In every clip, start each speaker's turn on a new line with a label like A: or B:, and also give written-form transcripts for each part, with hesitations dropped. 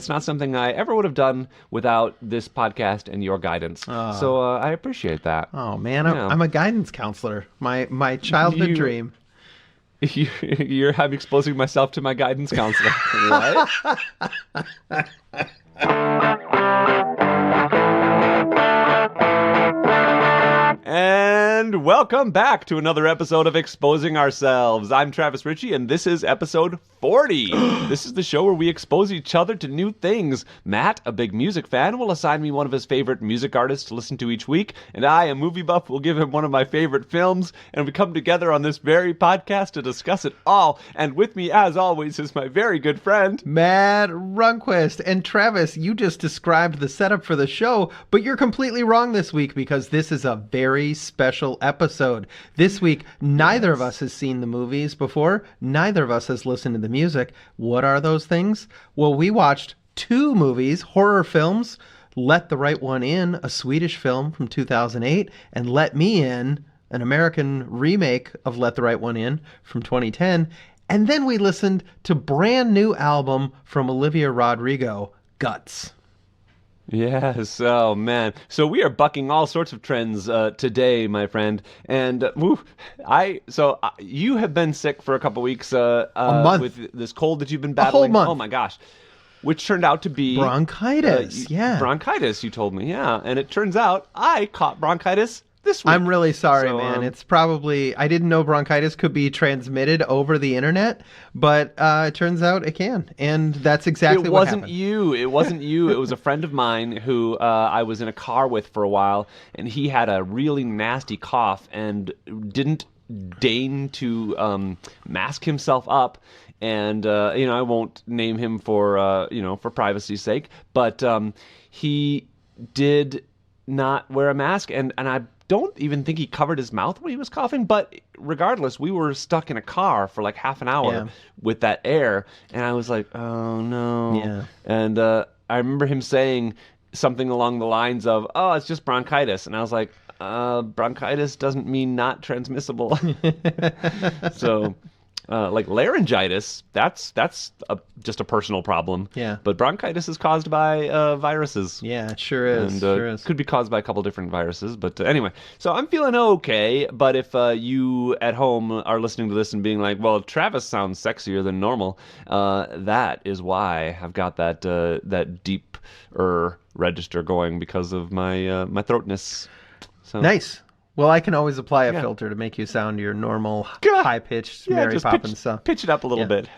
A: It's not something I ever would have done without this podcast and your guidance. So I appreciate that.
B: Oh, man,
A: Yeah.
B: I'm a guidance counselor. My childhood dream.
A: I'm exposing myself to my guidance counselor. What? And welcome back to another episode of Exposing Ourselves. I'm Travis Ritchie, and this is episode 40. This is the show where we expose each other to new things. Matt, a big music fan, will assign me one of his favorite music artists to listen to each week, and I, a movie buff, will give him one of my favorite films, and we come together on this very podcast to discuss it all. And with me, as always, is my very good friend,
B: Matt Runquist. And Travis, you just described the setup for the show, but you're completely wrong this week because this is a very special episode. This week, neither of us has seen the movies before. Neither of us has listened to the music. What are those things? Well, we watched two movies, horror films. Let the Right One In, a Swedish film from 2008, and Let Me In, an American remake of Let the Right One In from 2010. And then we listened to brand new album from Olivia Rodrigo, Guts.
A: Yes, oh man. So we are bucking all sorts of trends today, my friend. And you have been sick for a couple weeks
B: a month.
A: With this cold that you've been battling.
B: A whole month.
A: Oh my gosh. Which turned out to be
B: bronchitis.
A: Bronchitis, you told me. Yeah. And it turns out I caught bronchitis this week.
B: I'm really sorry, man. It's probably, I didn't know bronchitis could be transmitted over the internet, but it turns out it can. And that's exactly what happened.
A: It wasn't you. It was a friend of mine who I was in a car with for a while, and he had a really nasty cough and didn't deign to mask himself up. And, I won't name him for privacy's sake, but he did not wear a mask, and I don't even think he covered his mouth when he was coughing, but regardless, we were stuck in a car for like half an hour with that air, and I was like, oh no.
B: Yeah.
A: And I remember him saying something along the lines of, oh, it's just bronchitis, and I was like, bronchitis doesn't mean not transmissible. So like laryngitis, that's just a personal problem.
B: Yeah.
A: But bronchitis is caused by viruses.
B: Yeah, it sure is.
A: And
B: sure is.
A: Could be caused by a couple different viruses. But anyway, so I'm feeling okay. But if you at home are listening to this and being like, well, Travis sounds sexier than normal, that is why I've got that deep register going because of my my throatness. So.
B: Nice. Well, I can always apply a filter to make you sound your normal, high-pitched Mary Poppins stuff.
A: Pitch it up a little bit.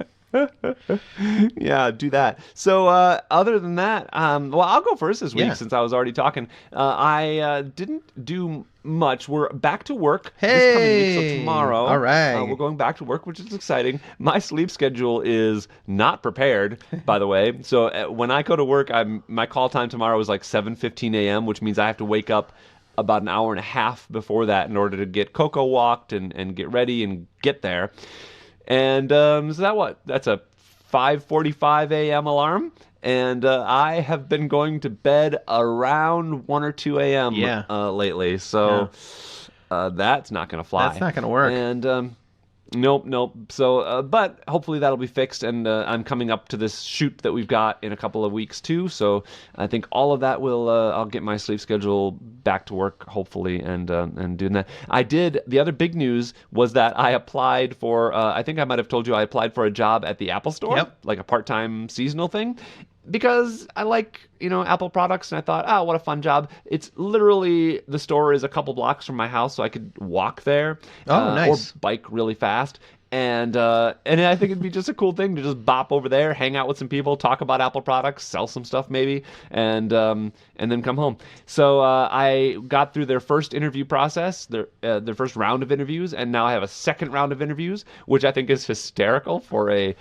A: Yeah, do that. So other than that, I'll go first this week since I was already talking. I didn't do much. We're back to work this coming week, so tomorrow.
B: All right.
A: We're going back to work, which is exciting. My sleep schedule is not prepared, by the way. So when I go to work, my call time tomorrow is like 7:15 a.m., which means I have to wake up about an hour and a half before that in order to get Coco walked and get ready and get there. And so that's a 5:45 a.m. alarm. And I have been going to bed around 1 or 2 a.m. Lately. So that's not going to fly.
B: That's not going to work.
A: And Nope. So, but hopefully that'll be fixed, and I'm coming up to this shoot that we've got in a couple of weeks too. So I think all of that will, I'll get my sleep schedule back to work hopefully, and doing that. The other big news was that I applied for, I think I might have told you I applied for a job at the Apple Store, like a part-time seasonal thing. Because I like, Apple products, and I thought, oh, what a fun job. It's literally, the store is a couple blocks from my house, so I could walk there.
B: Oh, nice.
A: Or bike really fast. And I think it'd be just a cool thing to just bop over there, hang out with some people, talk about Apple products, sell some stuff maybe, and then come home. So I got through their first interview process, their first round of interviews, and now I have a second round of interviews, which I think is hysterical for a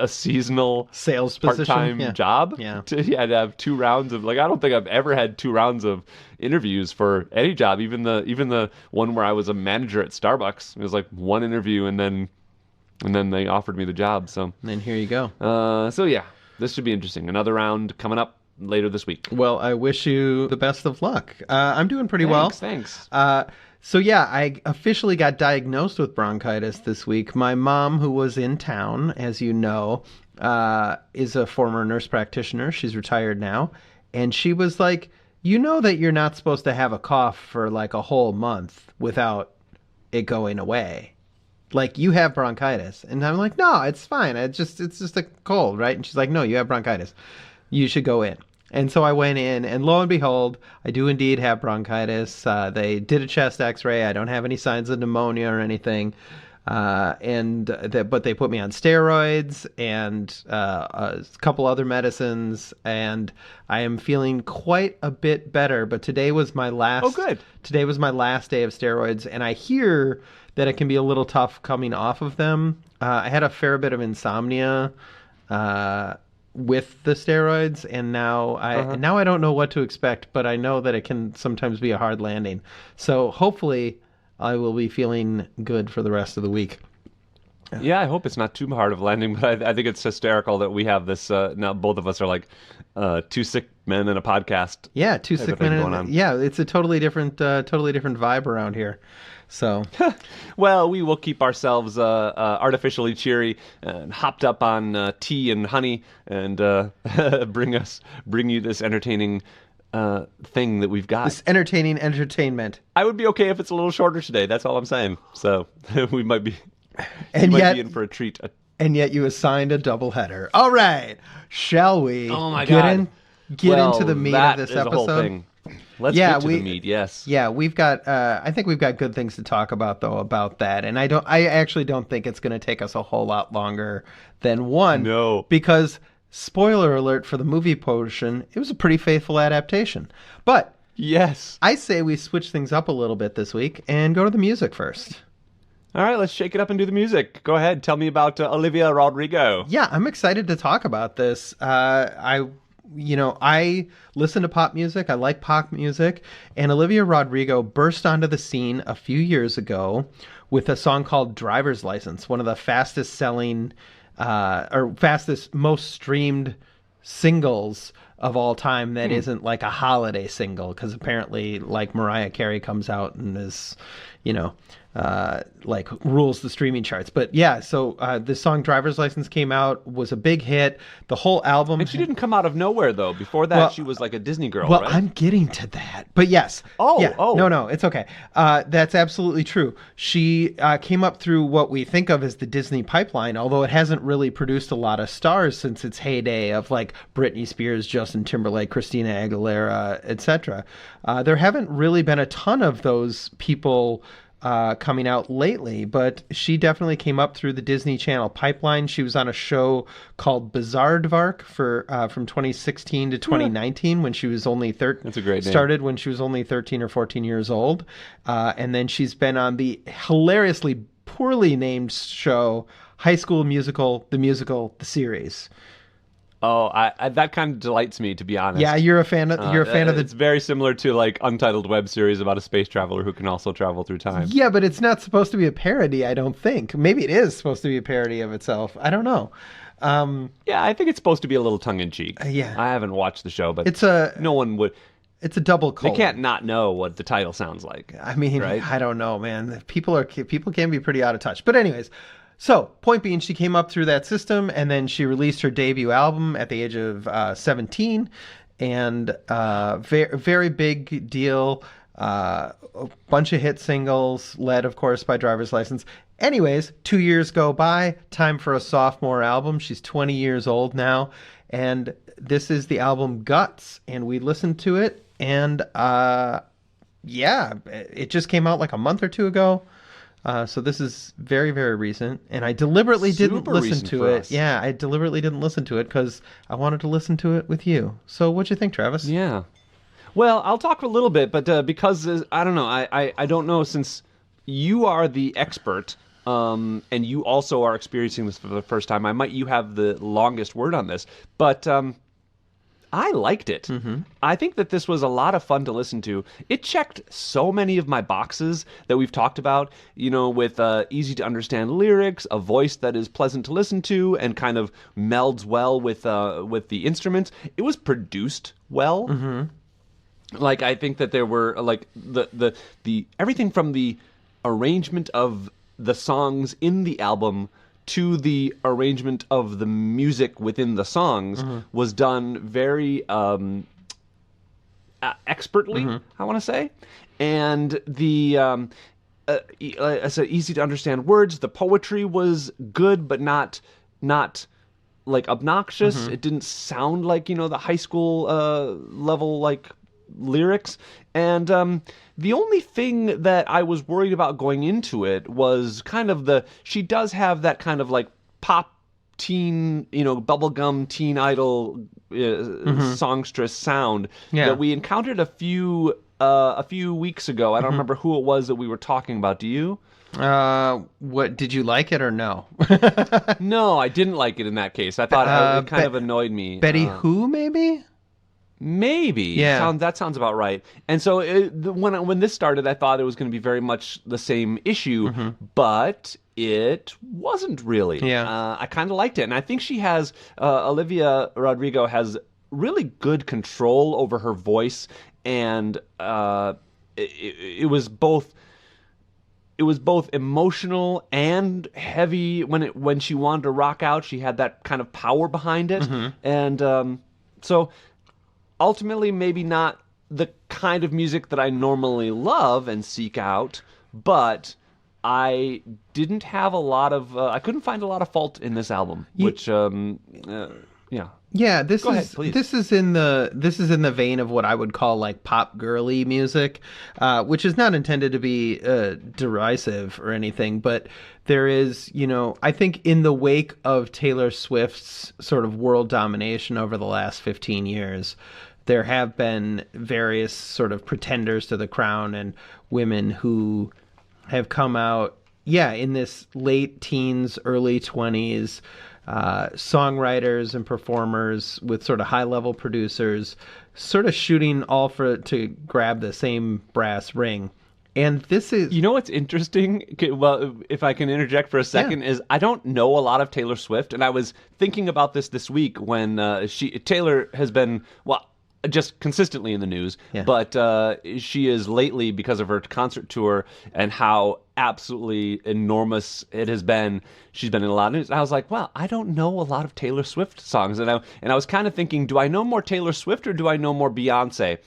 A: seasonal
B: sales position,
A: part-time job. To have 2 rounds of, I don't think I've ever had 2 rounds of interviews for any job. Even the one where I was a manager at Starbucks, it was like 1 interview and then they offered me the job. So
B: and then here you go.
A: This should be interesting. Another round coming up later this week.
B: Well, I wish you the best of luck. I'm doing pretty well.
A: Thanks.
B: So yeah, I officially got diagnosed with bronchitis this week. My mom, who was in town, as you know, is a former nurse practitioner. She's retired now. And she was like, you know that you're not supposed to have a cough for like a whole month without it going away. Like, you have bronchitis. And I'm like, no, it's fine. It's just a cold, right? And she's like, no, you have bronchitis. You should go in. And so I went in, and lo and behold, I do indeed have bronchitis. They did a chest x-ray. I don't have any signs of pneumonia or anything. But they put me on steroids and a couple other medicines, and I am feeling quite a bit better. But today was my last.
A: Oh, good.
B: Today was my last day of steroids, and I hear that it can be a little tough coming off of them. I had a fair bit of insomnia with the steroids, and now I don't know what to expect, but I know that it can sometimes be a hard landing. So hopefully I will be feeling good for the rest of the week.
A: Yeah, I hope it's not too hard of landing, but I think it's hysterical that we have this, now both of us are like two sick men in a podcast.
B: Yeah, two sick men
A: going on.
B: Yeah, it's a totally different vibe around here. So,
A: well, we will keep ourselves artificially cheery and hopped up on tea and honey, and bring you this entertaining thing that we've got.
B: This entertaining entertainment.
A: I would be okay if it's a little shorter today. That's all I'm saying. So we might be,
B: be
A: in for a treat.
B: And yet you assigned a doubleheader. All right, shall we?
A: Oh my God.
B: Get into the meat of this
A: episode.
B: episode.
A: Whole thing. Let's get to the meat. Yes.
B: Yeah, we've got. I think we've got good things to talk about though about that, and I actually don't think it's going to take us a whole lot longer than one.
A: No.
B: Because spoiler alert for the movie portion, it was a pretty faithful adaptation. But
A: yes,
B: I say we switch things up a little bit this week and go to the music first.
A: All right, let's shake it up and do the music. Go ahead, tell me about Olivia Rodrigo.
B: Yeah, I'm excited to talk about this. I listen to pop music. I like pop music. And Olivia Rodrigo burst onto the scene a few years ago with a song called Driver's License, one of the fastest selling most streamed singles of all time that isn't like a holiday single, because apparently like Mariah Carey comes out and is, like rules the streaming charts. But yeah, so this song Driver's License came out, was a big hit. The whole album.
A: And she didn't come out of nowhere though. Before that, she was like a Disney girl,
B: well,
A: right?
B: I'm getting to that. But yes. No, it's okay. That's absolutely true. She came up through what we think of as the Disney pipeline, although it hasn't really produced a lot of stars since its heyday of like Britney Spears, Justin Timberlake, Christina Aguilera, etc. There haven't really been a ton of those people coming out lately, but she definitely came up through the Disney Channel pipeline. She was on a show called Bizarre for from 2016 to 2019 when she was only
A: That's a great name.
B: Started when she was only 13 or 14 years old, and then she's been on the hilariously poorly named show High School Musical, the series.
A: Oh, that kind of delights me, to be honest.
B: Yeah, you're a fan of the.
A: It's very similar to like Untitled web series about a space traveler who can also travel through time.
B: Yeah, but it's not supposed to be a parody, I don't think. Maybe it is supposed to be a parody of itself. I don't know.
A: Yeah, I think it's supposed to be a little tongue in cheek.
B: Yeah,
A: I haven't watched the show, but no one would.
B: It's a double colon.
A: They can't not know what the title sounds like.
B: I mean,
A: right?
B: I don't know, man. People can be pretty out of touch. But anyways. So, point being, she came up through that system, and then she released her debut album at the age of 17, and very, very big deal. A bunch of hit singles, led, of course, by Driver's License. Anyways, 2 years go by, time for a sophomore album. She's 20 years old now, and this is the album Guts, and we listened to it, and it just came out like a month or two ago. So this is very, very recent, and I deliberately didn't listen to it. Yeah, I deliberately didn't listen to it because I wanted to listen to it with you. So what'd you think, Travis?
A: Yeah. Well, I'll talk a little bit, but because I don't know, I don't know, since you are the expert, and you also are experiencing this for the first time, you have the longest word on this, but I liked it. Mm-hmm. I think that this was a lot of fun to listen to. It checked so many of my boxes that we've talked about, with easy to understand lyrics, a voice that is pleasant to listen to, and kind of melds well with the instruments. It was produced well. Mm-hmm. Like, I think that there were like the everything from the arrangement of the songs in the album to the arrangement of the music within the songs was done very expertly, I want to say. And the I said, easy to understand words. The poetry was good, but not like obnoxious. It didn't sound like the high school level like lyrics. And the only thing that I was worried about going into it was kind of she does have that kind of like pop teen, bubblegum teen idol songstress sound that we encountered a few weeks ago. I don't remember who it was that we were talking about. Do you?
B: What did you like it or no?
A: No, I didn't like it in that case. I thought it kind of annoyed me.
B: Betty Who, maybe?
A: Maybe.
B: Yeah.
A: That sounds about right. And so when this started, I thought it was going to be very much the same issue, but it wasn't really.
B: Yeah.
A: I kind of liked it. And I think she has, Olivia Rodrigo has really good control over her voice, and it was both emotional and heavy when she wanted to rock out. She had that kind of power behind it, and so ultimately, maybe not the kind of music that I normally love and seek out, but I didn't have a lot of I couldn't find a lot of fault in this album, which yeah.
B: Yeah, this
A: Go ahead, please.
B: this is in the vein of what I would call like pop girly music, which is not intended to be derisive or anything, but there is, I think in the wake of Taylor Swift's sort of world domination over the last 15 years, there have been various sort of pretenders to the crown and women who have come out, in this late teens, early 20s, songwriters and performers with sort of high-level producers, sort of shooting all to grab the same brass ring. And this is...
A: what's interesting? Well, if I can interject for a second, is I don't know a lot of Taylor Swift, and I was thinking about this week when Taylor has been, just consistently in the news, but she is lately, because of her concert tour and how absolutely enormous it has been, she's been in a lot of news. And I was like, well, I don't know a lot of Taylor Swift songs. And I was kind of thinking, do I know more Taylor Swift or do I know more Beyonce?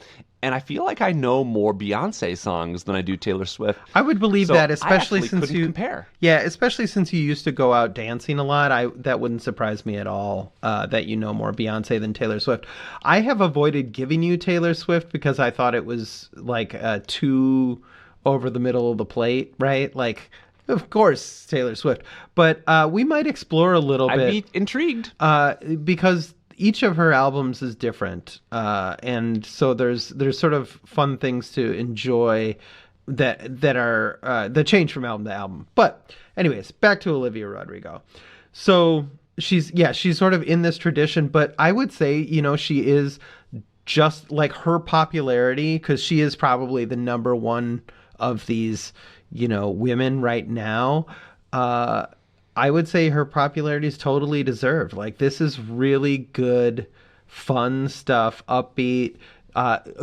A: And I feel like I know more Beyonce songs than I do Taylor Swift.
B: I would believe that, especially since you
A: compare.
B: Yeah, especially since you used to go out dancing a lot. That wouldn't surprise me at all that you know more Beyonce than Taylor Swift. I have avoided giving you Taylor Swift because I thought it was like too over the middle of the plate, right? Like, of course, Taylor Swift. But we might explore a little bit.
A: I'd be intrigued.
B: Because each of her albums is different, and so there's sort of fun things to enjoy that are that change from album to album. But anyways, back to Olivia Rodrigo. So she's sort of in this tradition, but I would say she is just like her popularity, because she is probably the number one of these women right now. I would say her popularity is totally deserved. Like, this is really good, fun stuff, upbeat,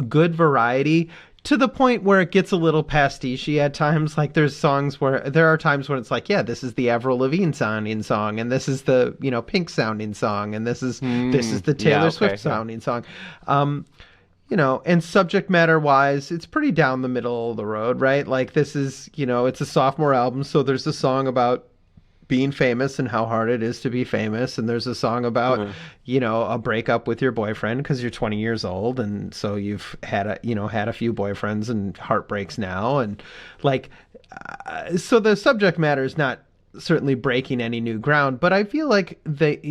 B: good variety, to the point where it gets a little pastiche at times. Like, there are times when it's like, this is the Avril Lavigne sounding song, and this is the, Pink sounding song, and this is the Taylor Swift sounding song. And subject matter wise, it's pretty down the middle of the road, right? Like, this is, it's a sophomore album, so there's a song about being famous and how hard it is to be famous, and there's a song about a breakup with your boyfriend because you're 20 years old, and so you've had a few boyfriends and heartbreaks now, and like so the subject matter is not certainly breaking any new ground, but I feel like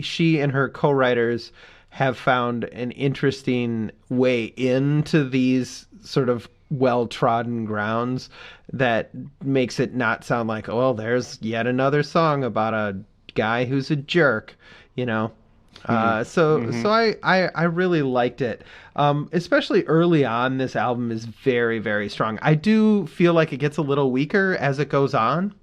B: she and her co-writers have found an interesting way into these sort of well-trodden grounds that makes it not sound like, oh, there's yet another song about a guy who's a jerk, So I really liked it, especially early on. This album is very, very strong. I do feel like it gets a little weaker as it goes on.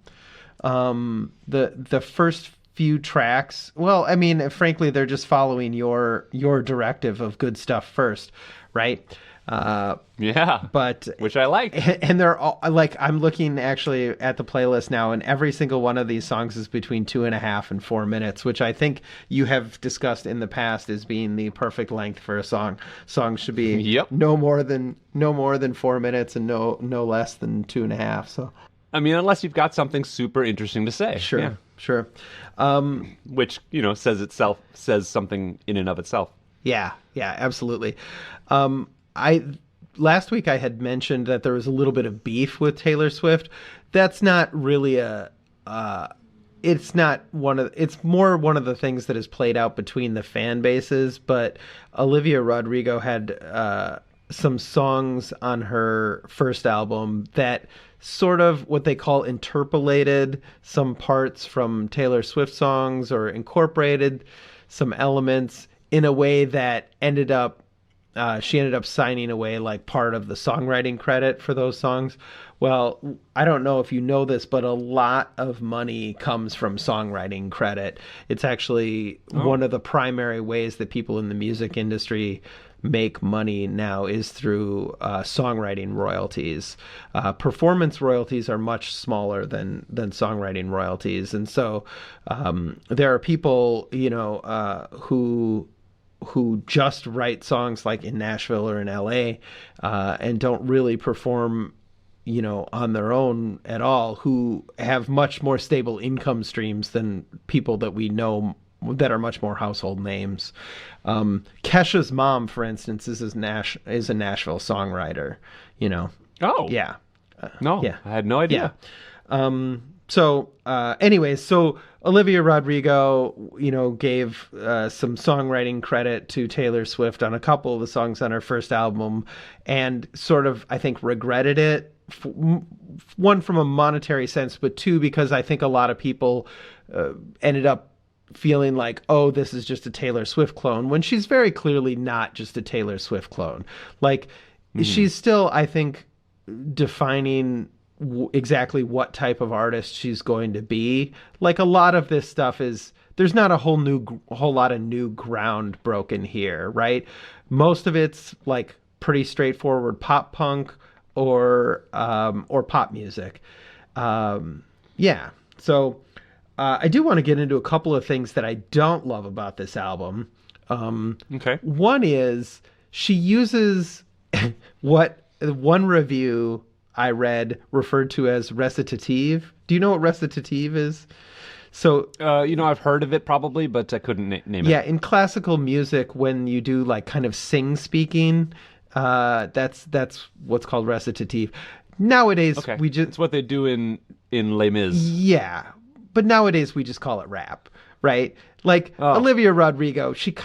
B: The first few tracks, well, I mean, frankly, they're just following your directive of good stuff first, right?
A: Yeah,
B: But
A: which I like.
B: and they're all like, I'm looking actually at the playlist now, and every single one of these songs is between 2.5 and 4 minutes, which I think you have discussed in the past as being the perfect length for a song. Songs should be
A: Yep.
B: no more than 4 minutes and no less than 2.5. So
A: I mean, unless you've got something super interesting to say.
B: sure,
A: Yeah.
B: sure.
A: Which, says something in and of itself.
B: Yeah, absolutely. I last week I had mentioned that there was a little bit of beef with Taylor Swift. That's not really it's not it's more one of the things that has played out between the fan bases, but Olivia Rodrigo had some songs on her first album that sort of what they call interpolated some parts from Taylor Swift songs or incorporated some elements in a way that she ended up signing away like part of the songwriting credit for those songs. Well, I don't know if you know this, but a lot of money comes from songwriting credit. It's actually one of the primary ways that people in the music industry make money now is through songwriting royalties. Performance royalties are much smaller than songwriting royalties, and so there are people, who just write songs like in Nashville or in LA and don't really perform, on their own at all, who have much more stable income streams than people that we know that are much more household names. Kesha's mom, for instance, is a Nashville songwriter,
A: Oh.
B: Yeah.
A: No,
B: Yeah.
A: I had no idea.
B: Yeah. So Olivia Rodrigo, gave some songwriting credit to Taylor Swift on a couple of the songs on her first album, and sort of, I think, regretted it. One, from a monetary sense, but two, because I think a lot of people ended up feeling like, oh, this is just a Taylor Swift clone, when she's very clearly not just a Taylor Swift clone. Like, she's still, I think, defining exactly what type of artist she's going to be. Like, a lot of this stuff is, there's not a whole lot of new ground broken here, right? Most of it's like pretty straightforward pop punk or pop music. Yeah. So I do want to get into a couple of things that I don't love about this album.
A: Okay.
B: One is she uses what one review I read referred to as recitative. Do you know what recitative is? So,
A: I've heard of it probably, but I couldn't name it.
B: Yeah, in classical music, when you do like kind of sing speaking, that's what's called recitative. Nowadays,
A: Okay.
B: it's
A: what they do in Les Mis.
B: Yeah, but nowadays we just call it rap, right? Like Olivia Rodrigo, she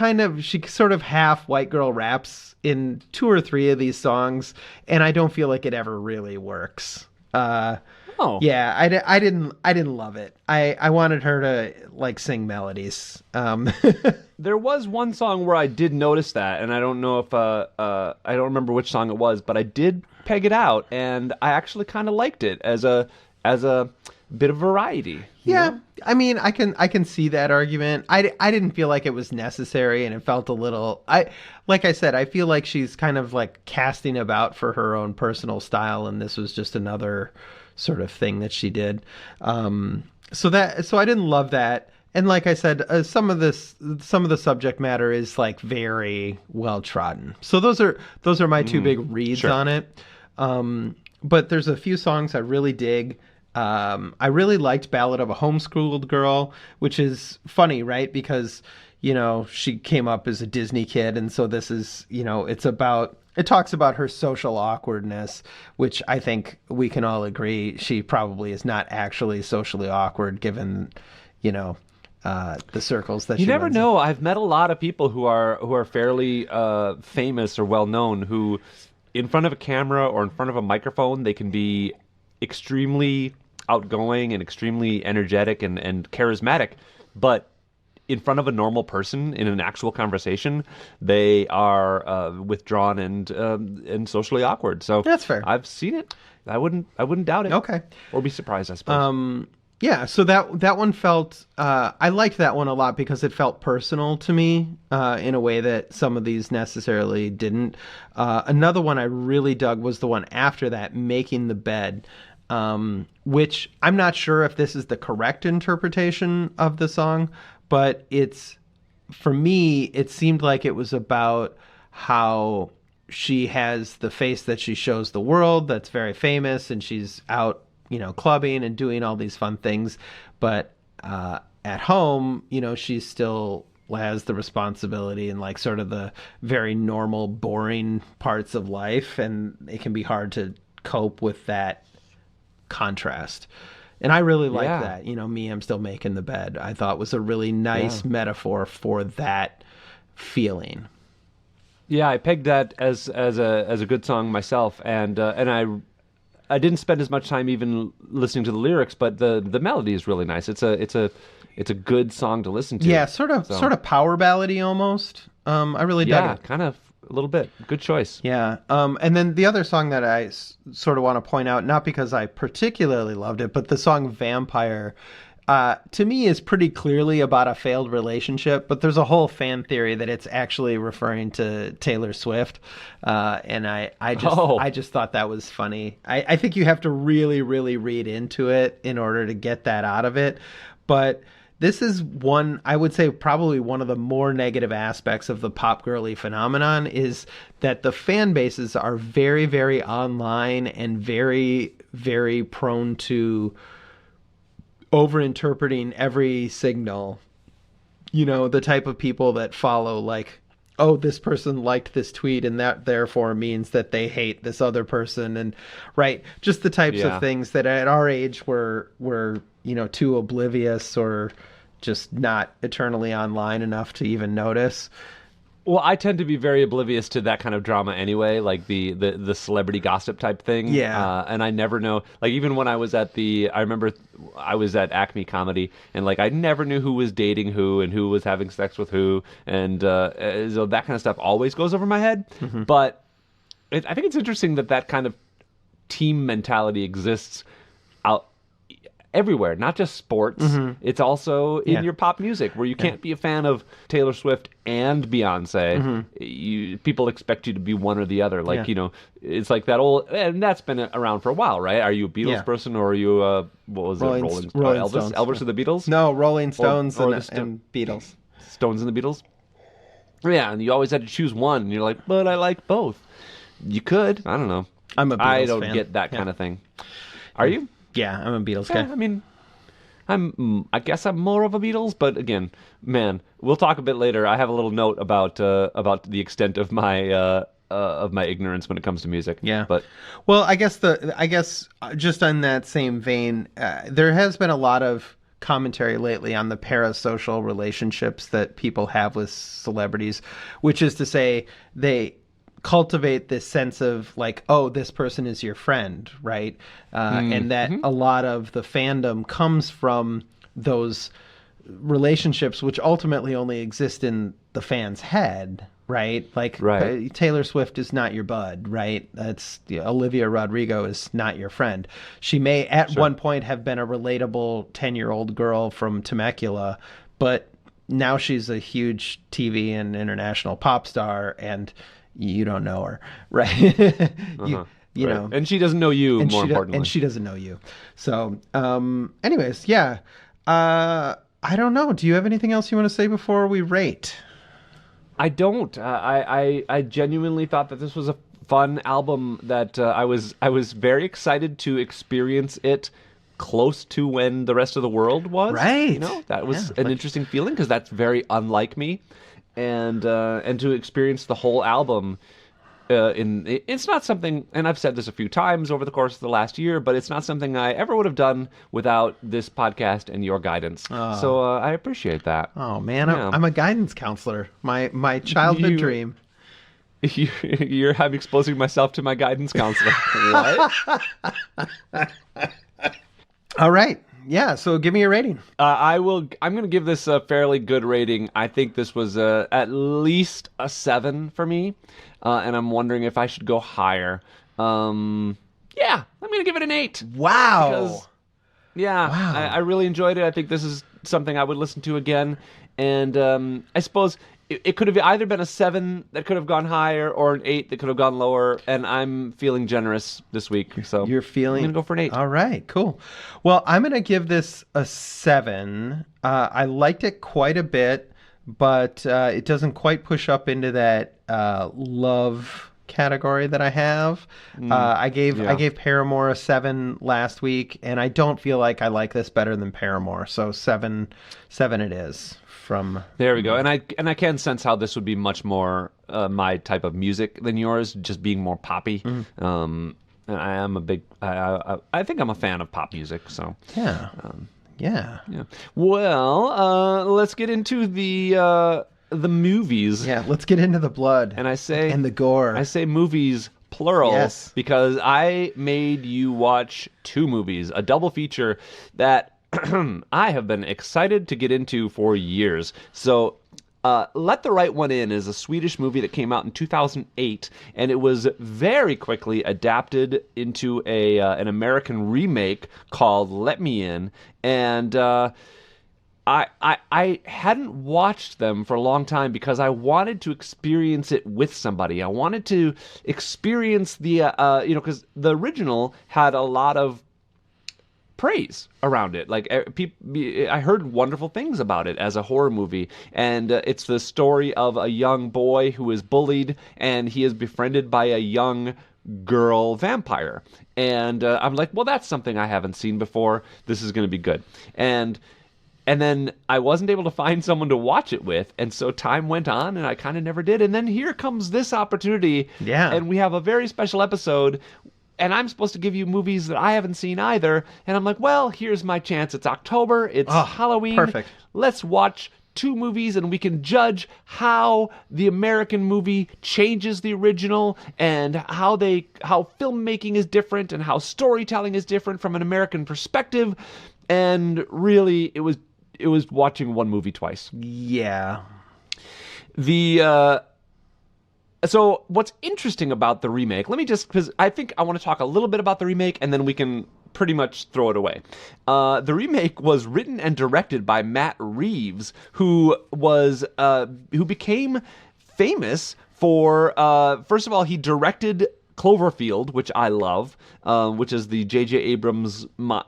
B: sort of half white girl raps in 2 or 3 of these songs, and I don't feel like it ever really works. Yeah, I didn't love it. I wanted her to like sing melodies.
A: There was one song where I did notice that, and I don't know if I don't remember which song it was, but I did peg it out, and I actually kind of liked it as a bit of variety.
B: Yeah,
A: know?
B: I mean, I can see that argument. I didn't feel like it was necessary, and it felt a little. Like I said, I feel like she's kind of like casting about for her own personal style, and this was just another sort of thing that she did. So I didn't love that. And like I said, some of the subject matter is like very well trodden. So those are my 2 big reads on it. But there's a few songs I really dig. I really liked Ballad of a Homeschooled Girl, which is funny, right? Because, she came up as a Disney kid. And so this is, it talks about her social awkwardness, which I think we can all agree she probably is not actually socially awkward given, the circles that
A: you
B: she
A: never
B: runs
A: know. I've met a lot of people who are fairly famous or well known who, in front of a camera or in front of a microphone, they can be extremely outgoing and extremely energetic and charismatic, but in front of a normal person in an actual conversation, they are withdrawn and socially awkward. So
B: That's fair.
A: I've seen it. I wouldn't doubt it.
B: Okay.
A: Or be surprised, I suppose.
B: Yeah, so that one felt I liked that one a lot because it felt personal to me in a way that some of these necessarily didn't. Another one I really dug was the one after that, Making the Bed, which I'm not sure if this is the correct interpretation of the song, but it's for me it seemed like it was about how she has the face that she shows the world that's very famous, and she's out, clubbing and doing all these fun things. But at home, she still has the responsibility and like sort of the very normal, boring parts of life. And it can be hard to cope with that contrast. And I really like
A: Yeah.
B: that. Me, I'm still making the bed. I thought was a really nice metaphor for that feeling.
A: Yeah, I pegged that as a good song myself, and I didn't spend as much time even listening to the lyrics, but the melody is really nice. It's a good song to listen to.
B: Yeah, sort of power ballady almost. I really dug
A: Yeah,
B: it.
A: kind of a little bit. Good choice.
B: Yeah. And then the other song that I sort of want to point out, not because I particularly loved it, but the song Vampire, to me is pretty clearly about a failed relationship, but there's a whole fan theory that it's actually referring to Taylor Swift. And I just thought that was funny. I think you have to really, really read into it in order to get that out of it. But this is one, I would say, probably one of the more negative aspects of the pop girly phenomenon is that the fan bases are very, very online and very, very prone to overinterpreting every signal. The type of people that follow, like, oh, this person liked this tweet and that therefore means that they hate this other person. And right, just the types of things that at our age we're too oblivious or just not eternally online enough to even notice.
A: Well, I tend to be very oblivious to that kind of drama anyway, like the celebrity gossip type thing.
B: Yeah.
A: And I never know, like even when I remember I was at Acme Comedy, and like I never knew who was dating who and who was having sex with who, and so that kind of stuff always goes over my head.
B: Mm-hmm.
A: But I think it's interesting that kind of team mentality exists out everywhere, not just sports.
B: Mm-hmm.
A: It's also in your pop music, where you can't be a fan of Taylor Swift and Beyonce.
B: Mm-hmm.
A: People expect you to be one or the other. Like,
B: Yeah.
A: it's like that old, and that's been around for a while, right? Are you a Beatles person, or are you what was
B: Rolling
A: Elvis?
B: Stones.
A: Elvis of the Beatles?
B: No, Rolling Stones
A: or
B: and Beatles.
A: Stones and the Beatles? Yeah, and you always had to choose one, and you're like, but I like both. You could. I don't know.
B: I'm a Beatles
A: I don't
B: fan.
A: get that kind of thing. Are you?
B: Yeah, I'm a Beatles guy.
A: Yeah, I mean, I guess I'm more of a Beatles, but again, man, we'll talk a bit later. I have a little note about the extent of my ignorance when it comes to music.
B: Yeah.
A: But
B: well, I guess just on that same vein, there has been a lot of commentary lately on the parasocial relationships that people have with celebrities, which is to say they cultivate this sense of like, oh, this person is your friend, right? And that a lot of the fandom comes from those relationships, which ultimately only exist in the fan's head, right? Like,
A: Right.
B: Taylor Swift is not your bud, right? That's Olivia Rodrigo is not your friend. She may at one point have been a relatable 10-year-old girl from Temecula, but now she's a huge TV and international pop star, and you don't know her, right? You
A: right.
B: know,
A: And she doesn't know you,
B: and
A: more importantly.
B: and she doesn't know you. So, anyways, yeah. I don't know. Do you have anything else you want to say before we rate?
A: I don't. I genuinely thought that this was a fun album, that I was very excited to experience it close to when the rest of the world was.
B: Right.
A: That was an interesting feeling, because that's very unlike me. And to experience the whole album it's not something, and I've said this a few times over the course of the last year, but it's not something I ever would have done without this podcast and your guidance. So I appreciate that.
B: Oh man,
A: Yeah.
B: I'm a guidance counselor. My childhood dream.
A: I'm exposing myself to my guidance counselor. What?
B: All right. Yeah, so give me a rating.
A: I'm going to give this a fairly good rating. I think this was at least a 7 for me, and I'm wondering if I should go higher. Yeah, I'm going to give it an 8.
B: Wow.
A: Because Yeah,
B: Wow.
A: I really enjoyed it. I think this is something I would listen to again. And I suppose it could have either been a 7 that could have gone higher or an 8 that could have gone lower. And I'm feeling generous this week. So
B: You're feeling...
A: I'm going to go for an 8.
B: All right, cool. Well, I'm going to give this a 7. I liked it quite a bit, but it doesn't quite push up into that love category that I have. I gave Paramore a 7 last week, and I don't feel like I like this better than Paramore. So 7 it is.
A: There we go. And I can sense how this would be much more my type of music than yours, just being more poppy. And I am a big I think I'm a fan of pop music, so
B: yeah.
A: Well, let's get into the movies.
B: Yeah, let's get into the blood.
A: And and
B: the gore.
A: I say movies plural,
B: yes,
A: because I made you watch 2 movies, a double feature that I have been excited to get into for years. So, Let the Right One In is a Swedish movie that came out in 2008, and it was very quickly adapted into an American remake called Let Me In. And I hadn't watched them for a long time because I wanted to experience it with somebody. I wanted to experience because the original had a lot of praise around it. Like, I heard wonderful things about it as a horror movie, and it's the story of a young boy who is bullied, and he is befriended by a young girl vampire. And I'm like, well, that's something I haven't seen before. This is going to be good. And then I wasn't able to find someone to watch it with, and so time went on, and I kind of never did. And then here comes this opportunity, and we have a very special episode. And I'm supposed to give you movies that I haven't seen either. And I'm like, well, here's my chance. It's October. It's Halloween.
B: Perfect.
A: Let's watch 2 movies and we can judge how the American movie changes the original, and how filmmaking is different and how storytelling is different from an American perspective. And really, it was watching one movie twice.
B: Yeah.
A: So what's interesting about the remake, because I think I want to talk a little bit about the remake, and then we can pretty much throw it away. The remake was written and directed by Matt Reeves, who became famous for, first of all, he directed Cloverfield, which I love, which is the J.J. Abrams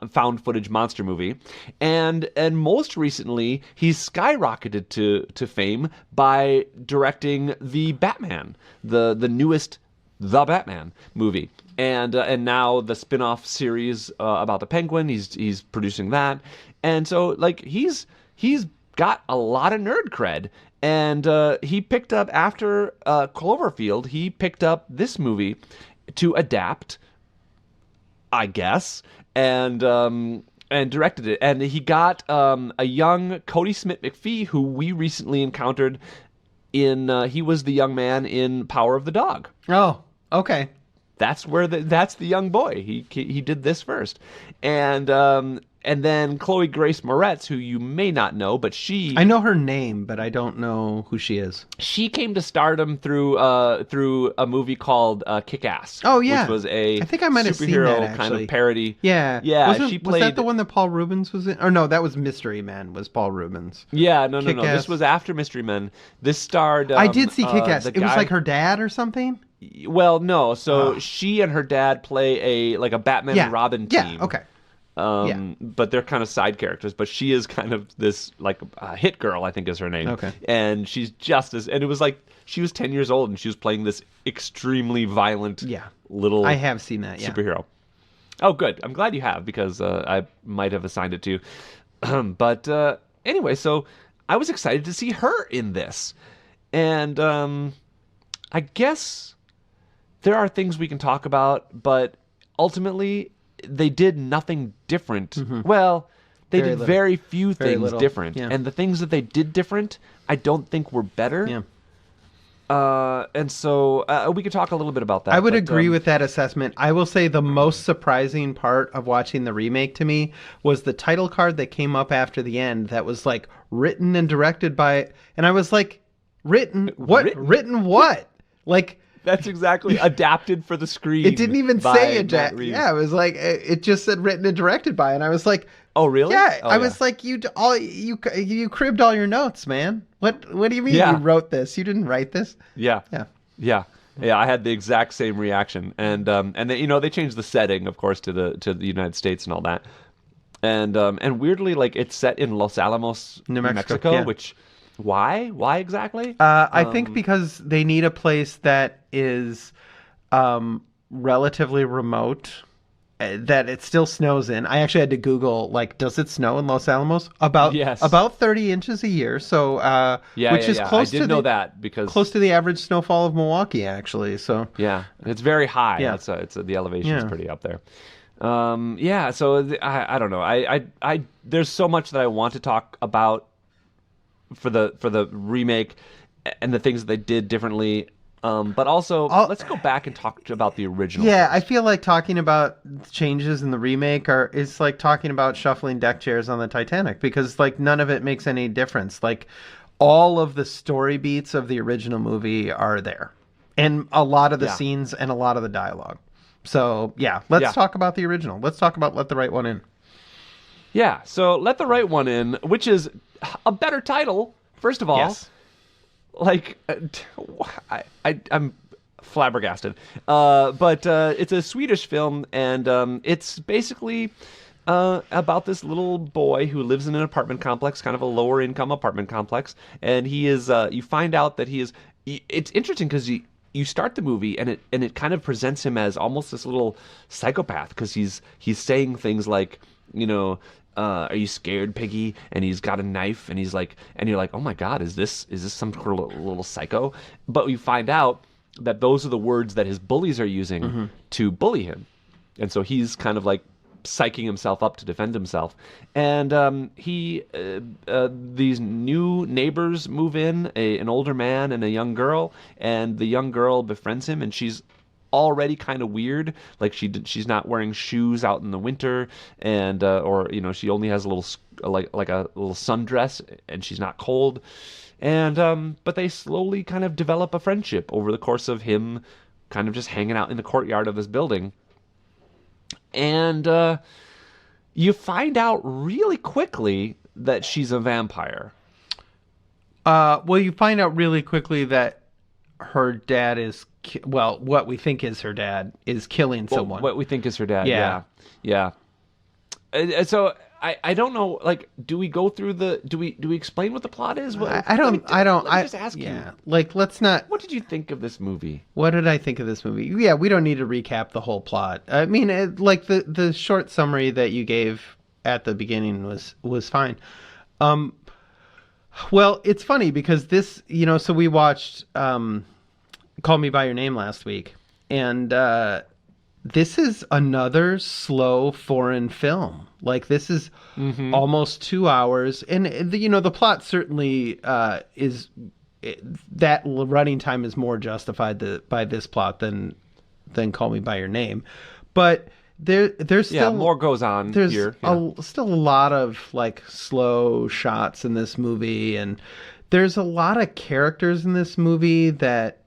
A: found footage monster movie, and most recently he's skyrocketed to fame by directing the Batman, the newest The Batman movie, and now the spin-off series about the Penguin. He's producing that, and so like he's got a lot of nerd cred. And he picked up, after Cloverfield, he picked up this movie to adapt, I guess, and directed it. And he got a young Cody Smith-McPhee, who we recently encountered he was the young man in Power of the Dog.
B: Oh, okay.
A: That's the young boy. He did this first. And then Chloe Grace Moretz, who you may not know, but
B: I know her name, but I don't know who she is.
A: She came to stardom through a movie called Kick-Ass.
B: Oh, yeah.
A: Which was
B: I think I might have seen that,
A: superhero kind
B: actually.
A: of parody.
B: Yeah.
A: Yeah, she played...
B: Was that the one that Paul Rubens was in? Or no, that was Mystery Men, was Paul Rubens.
A: Yeah, no.
B: Kick-Ass.
A: This was after Mystery Men. This starred...
B: I did see Kick-Ass. It was like her dad or something?
A: Well, no. So she and her dad play a Batman and Robin team.
B: Yeah, okay.
A: But they're kind of side characters. But she is kind of this hit girl, I think is her name.
B: Okay.
A: And she's and it was like she was 10 years old and she was playing this extremely violent little
B: I have seen that,
A: superhero. Oh, good. I'm glad you have, because I might have assigned it to you. But anyway, so I was excited to see her in this. And I guess there are things we can talk about, but ultimately they did nothing different. Mm-hmm. Well, they did very few things different. Yeah. And the things that they did different, I don't think were better.
B: Yeah.
A: And so we could talk a little bit about that.
B: I would agree with that assessment. I will say the most surprising part of watching the remake to me was the title card that came up after the end that was like written and directed by, and I was like, written what? Like,
A: That's exactly adapted for the screen.
B: It didn't even
A: by
B: say
A: Matt Reeves.
B: Yeah, it was like it just said written and directed by, and I was like,
A: Oh, really?
B: yeah.
A: Oh,
B: I was like, you cribbed all your notes, man. What do you mean
A: Yeah.
B: you wrote this? You didn't write this?
A: Yeah.
B: Yeah.
A: Yeah. Yeah, I had the exact same reaction, and they, they changed the setting, of course, to the United States and all that, and weirdly, like it's set in Los Alamos,
B: New Mexico, yeah.
A: which why exactly?
B: I think because they need a place that is relatively remote, that it still snows in. I actually had to Google, like, does it snow in Los Alamos? About 30 inches a year. So, which is close
A: I did know that because
B: close to the average snowfall of Milwaukee, actually. So
A: yeah, it's very high.
B: Yeah.
A: The elevation is pretty up there. So I don't know. I there's so much that I want to talk about for the remake and the things that they did differently. But also, let's go back and talk about the original.
B: Yeah,
A: first.
B: I feel like talking about changes in the remake is like talking about shuffling deck chairs on the Titanic, because like none of it makes any difference. Like all of the story beats of the original movie are there, and a lot of the scenes and a lot of the dialogue. So yeah, let's talk about the original. Let's talk about Let the Right One In.
A: Yeah, so Let the Right One In, which is a better title, first of all.
B: Yes.
A: Like, I'm flabbergasted. But it's a Swedish film, and it's basically about this little boy who lives in an apartment complex, kind of a lower income apartment complex, and he is. You find out that he is. It's interesting because you start the movie and it kind of presents him as almost this little psychopath, because he's saying things like, are you scared, Piggy? And he's got a knife, and he's like, and you're like, oh my God, is this some sort of little psycho? But you find out that those are the words that his bullies are using to bully him, and so he's kind of like psyching himself up to defend himself. And these new neighbors move in, an older man and a young girl, and the young girl befriends him, and she's already kind of weird. Like she's not wearing shoes out in the winter, and or she only has a little like a little sundress, and she's not cold. And but they slowly kind of develop a friendship over the course of him kind of just hanging out in the courtyard of this building. And you find out really quickly that she's a vampire.
B: Well, you find out really quickly that her dad is, what we think is her dad is killing someone.
A: What we think is her dad,
B: Yeah.
A: yeah. So I don't know. Like, do we go through do we explain what the plot is?
B: I don't.
A: Let me just ask you.
B: Like, let's not.
A: What did you think of this movie?
B: What did I think of this movie? Yeah, we don't need to recap the whole plot. I mean, like the short summary that you gave at the beginning was fine. Well, it's funny because this, so we watched Call Me by Your Name last week, and this is another slow foreign film. Like, this is almost 2 hours, and the plot certainly is that running time is more justified by this plot than Call Me by Your Name, but there's still
A: more goes on.
B: There's
A: here.
B: Still a lot of like slow shots in this movie, and there's a lot of characters in this movie that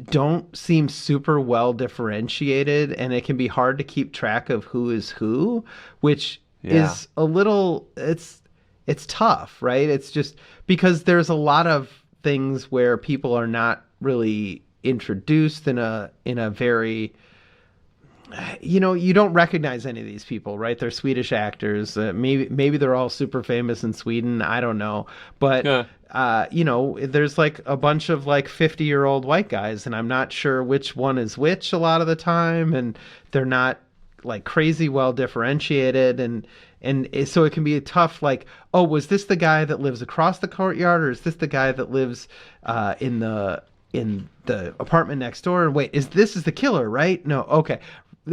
B: don't seem super well differentiated, and it can be hard to keep track of who is who, which is a little, it's tough, right? It's just because there's a lot of things where people are not really introduced in a very, you don't recognize any of these people, right? They're Swedish actors. Maybe they're all super famous in Sweden. I don't know. But, there's like a bunch of like 50-year-old white guys, and I'm not sure which one is which a lot of the time. And they're not like crazy well differentiated. And so it can be a tough, like, oh, was this the guy that lives across the courtyard, or is this the guy that lives in the apartment next door? And wait, this is the killer, right? No. Okay.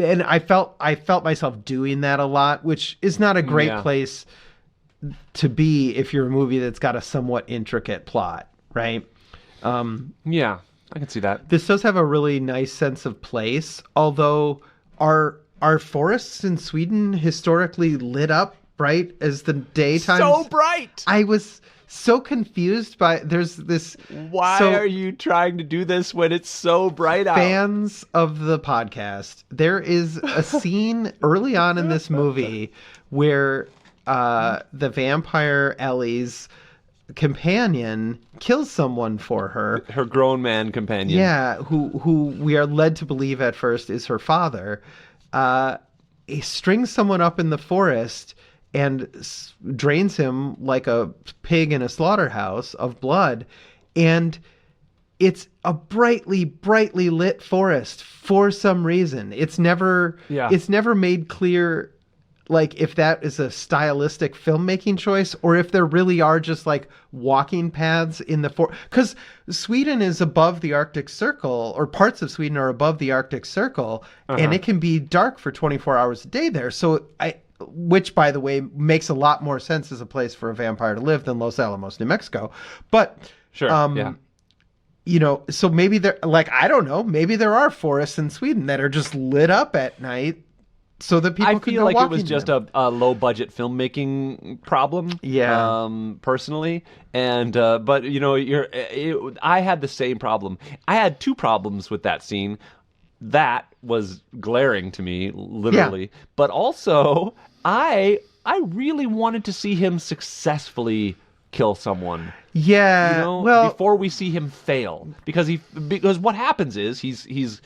B: And I felt myself doing that a lot, which is not a great place to be if you're a movie that's got a somewhat intricate plot, right?
A: Yeah, I can see that.
B: This does have a really nice sense of place, although are forests in Sweden historically lit up bright as the daytime.
A: So bright.
B: I was so confused by there's this.
A: Why are you trying to do this when it's so bright out?
B: Fans of the podcast, there is a scene early on in this movie where the vampire Ellie's companion kills someone for her.
A: Her grown man companion.
B: Yeah, who we are led to believe at first is her father. He strings someone up in the forest and drains him like a pig in a slaughterhouse of blood. And it's a brightly lit forest for some reason. It's never made clear, like, if that is a stylistic filmmaking choice or if there really are just like walking paths in the forest. Because Sweden is above the Arctic Circle, or parts of Sweden are above the Arctic Circle, and it can be dark for 24 hours a day there. So which, by the way, makes a lot more sense as a place for a vampire to live than Los Alamos, New Mexico. But, you know, so maybe there, like, I don't know, maybe there are forests in Sweden that are just lit up at night so that people could go walking. I feel like it was
A: just a low-budget filmmaking problem, personally. And, but, you know, I had the same problem. I had two problems with that scene. That was glaring to me, literally. Yeah. But also, I really wanted to see him successfully kill someone.
B: Yeah,
A: you know, before we see him fail, because what happens is he's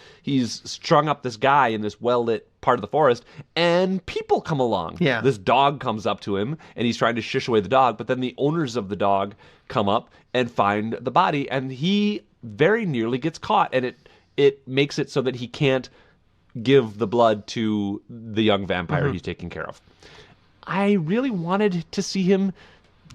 A: strung up this guy in this well-lit part of the forest, and people come along.
B: Yeah,
A: this dog comes up to him, and he's trying to shush away the dog, but then the owners of the dog come up and find the body, and he very nearly gets caught, and it makes it so that he can't give the blood to the young vampire he's taking care of. I really wanted to see him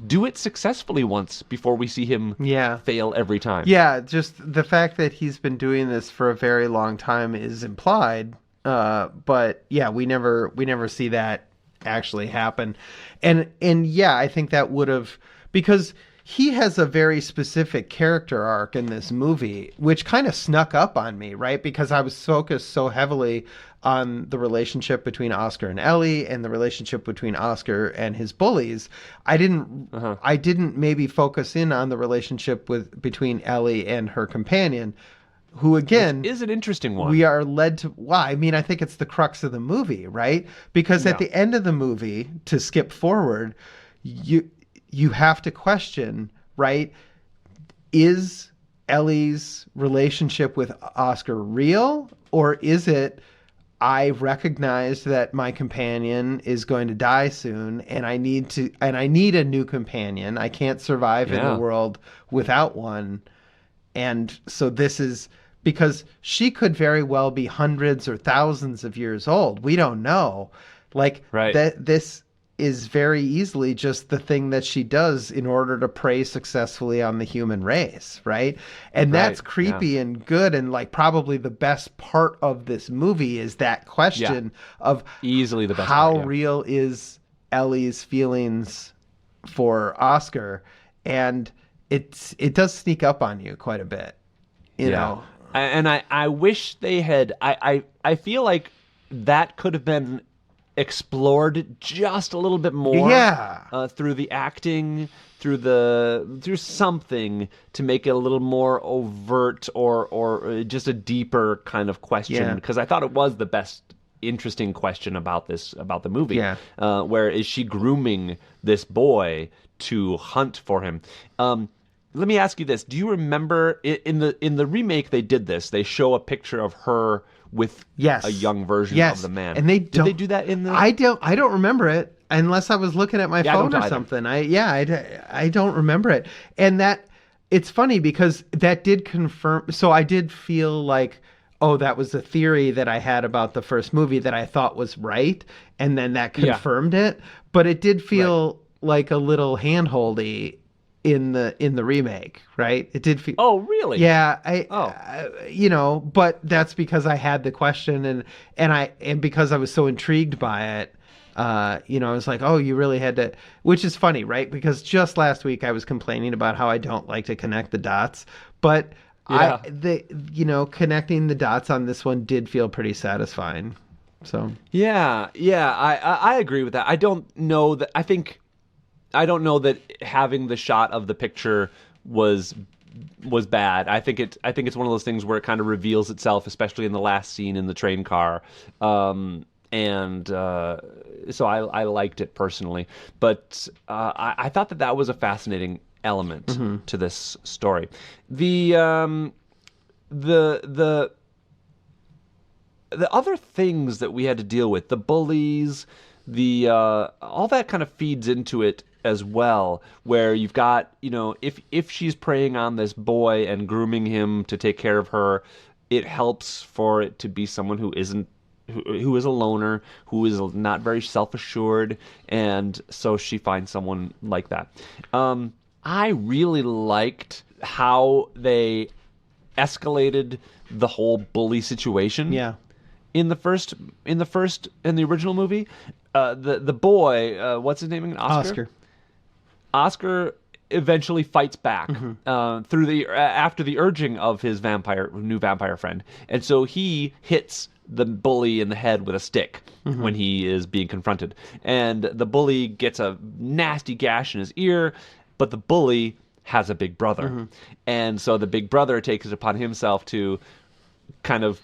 A: do it successfully once before we see him fail every time.
B: Yeah, just the fact that he's been doing this for a very long time is implied. But yeah, we never see that actually happen. And yeah, I think that would have, because he has a very specific character arc in this movie, which kind of snuck up on me, right? Because I was focused so heavily on the relationship between Oscar and Ellie and the relationship between Oscar and his bullies. I didn't maybe focus in on the relationship between Ellie and her companion, who, again,
A: which is an interesting one.
B: We are led to, I mean, I think it's the crux of the movie, right? Because at the end of the movie, to skip forward, you have to question, right? Is Ellie's relationship with Oscar real, or is it, I recognize that my companion is going to die soon, and I need a new companion. I can't survive in the world without one. And so this is, because she could very well be hundreds or thousands of years old. We don't know. Like, this is very easily just the thing that she does in order to prey successfully on the human race, right? And that's creepy and good, and like probably the best part of this movie is that question of
A: easily the best
B: how real is Ellie's feelings for Oscar, and it does sneak up on you quite a bit, you know.
A: And I wish they had. I feel like that could have been explored just a little bit more through the acting, through something to make it a little more overt or just a deeper kind of question, because I thought it was the best interesting question about the movie. Where is she grooming this boy to hunt for him? Let me ask you this: do you remember in the remake they did this? They show a picture of her with a young version of the man. And did they do that in the?
B: I don't remember it unless I was looking at my phone or something. I don't remember it. And that, it's funny because that did confirm. So I did feel like, oh, that was a theory that I had about the first movie that I thought was right, and then that confirmed it. But it did feel like a little handholdy in the remake, right? It did feel.
A: Oh, really?
B: Yeah. You know, but that's because I had the question and because I was so intrigued by it. You know, I was like, oh, you really had to, which is funny, right? Because just last week I was complaining about how I don't like to connect the dots, but connecting the dots on this one did feel pretty satisfying. So
A: Yeah, I agree with that. I don't know that. I don't know that having the shot of the picture was bad. I think it's one of those things where it kind of reveals itself, especially in the last scene in the train car. And so I liked it personally, but I thought that was a fascinating element to this story. The other things that we had to deal with, the bullies, the all that kind of feeds into it as well, where you've got, if she's preying on this boy and grooming him to take care of her, it helps for it to be someone who is a loner, who is not very self-assured, and so she finds someone like that. I really liked how they escalated the whole bully situation.
B: yeah.
A: In the original movie, the boy, what's his name again? Oscar eventually fights back after the urging of his new vampire friend, and so he hits the bully in the head with a stick when he is being confronted, and the bully gets a nasty gash in his ear, but the bully has a big brother, and so the big brother takes it upon himself to kind of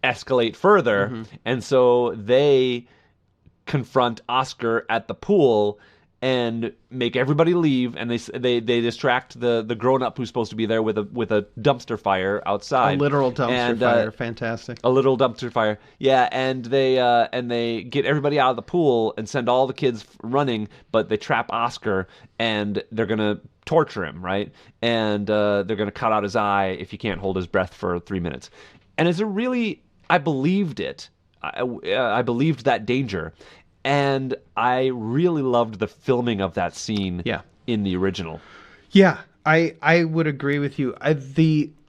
A: escalate further, and so they confront Oscar at the pool and make everybody leave, and they distract the grown up who's supposed to be there with a dumpster fire outside,
B: A literal dumpster fire, fantastic.
A: a little dumpster fire, yeah, and they get everybody out of the pool and send all the kids running, but they trap Oscar and they're gonna torture him, right? And they're gonna cut out his eye if he can't hold his breath for 3 minutes, and I believed it. I believed that danger. And I really loved the filming of that scene in the original.
B: Yeah, I would agree with you.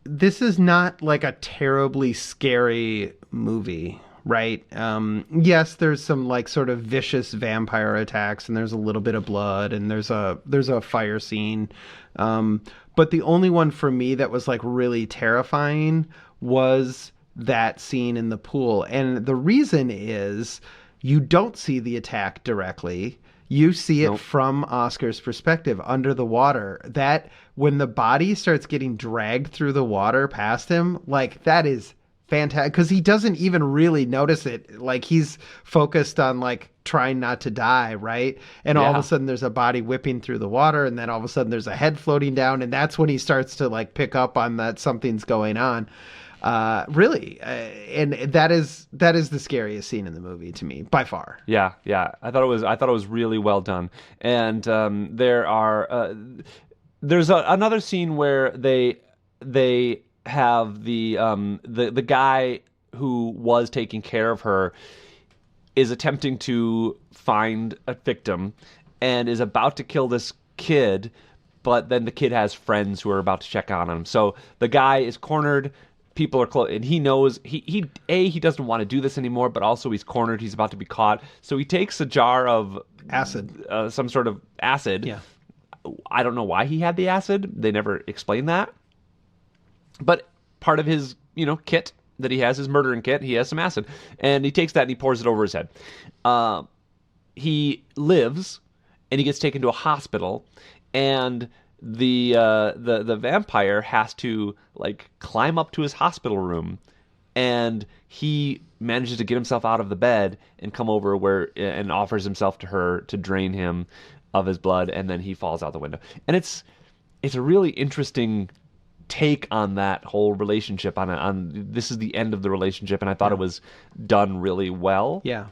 B: This is not like a terribly scary movie, right? Yes, there's some like sort of vicious vampire attacks, and there's a little bit of blood, and there's a fire scene. But the only one for me that was like really terrifying was that scene in the pool. And the reason is you don't see the attack directly. You see it from Oscar's perspective under the water. That when the body starts getting dragged through the water past him, like that is fantastic, because he doesn't even really notice it. Like he's focused on like trying not to die, right? And all of a sudden there's a body whipping through the water, and then all of a sudden there's a head floating down, and that's when he starts to like pick up on that something's going on. And that is the scariest scene in the movie to me by far.
A: Yeah. I thought it was really well done. And there's another scene where they have the guy who was taking care of her is attempting to find a victim and is about to kill this kid, but then the kid has friends who are about to check on him. So the guy is cornered. People are close, and he knows he doesn't want to do this anymore, but also he's cornered. He's about to be caught, so he takes a jar of
B: acid,
A: some sort of acid.
B: Yeah,
A: I don't know why he had the acid. They never explain that. But part of his kit that he has, his murdering kit, he has some acid, and he takes that and he pours it over his head. He lives, and he gets taken to a hospital, and the vampire has to like climb up to his hospital room, and he manages to get himself out of the bed and come over and offers himself to her to drain him of his blood, and then he falls out the window. And it's a really interesting take on that whole relationship, on this is the end of the relationship, and I thought it was done really well.
B: Yeah.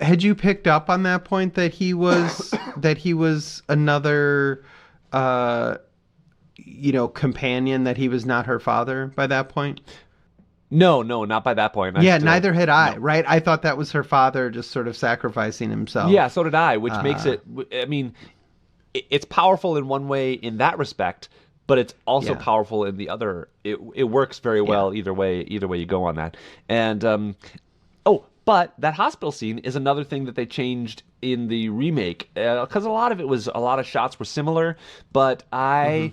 B: Had you picked up on that point that he was another companion, that he was not her father by that point?
A: No, not by that point.
B: Neither had I, right? I thought that was her father just sort of sacrificing himself.
A: Yeah, so did I, which makes it, I mean, it's powerful in one way in that respect, but it's also powerful in the other. It works very well either way you go on that. And but that hospital scene is another thing that they changed in the remake, because a lot of shots were similar, but the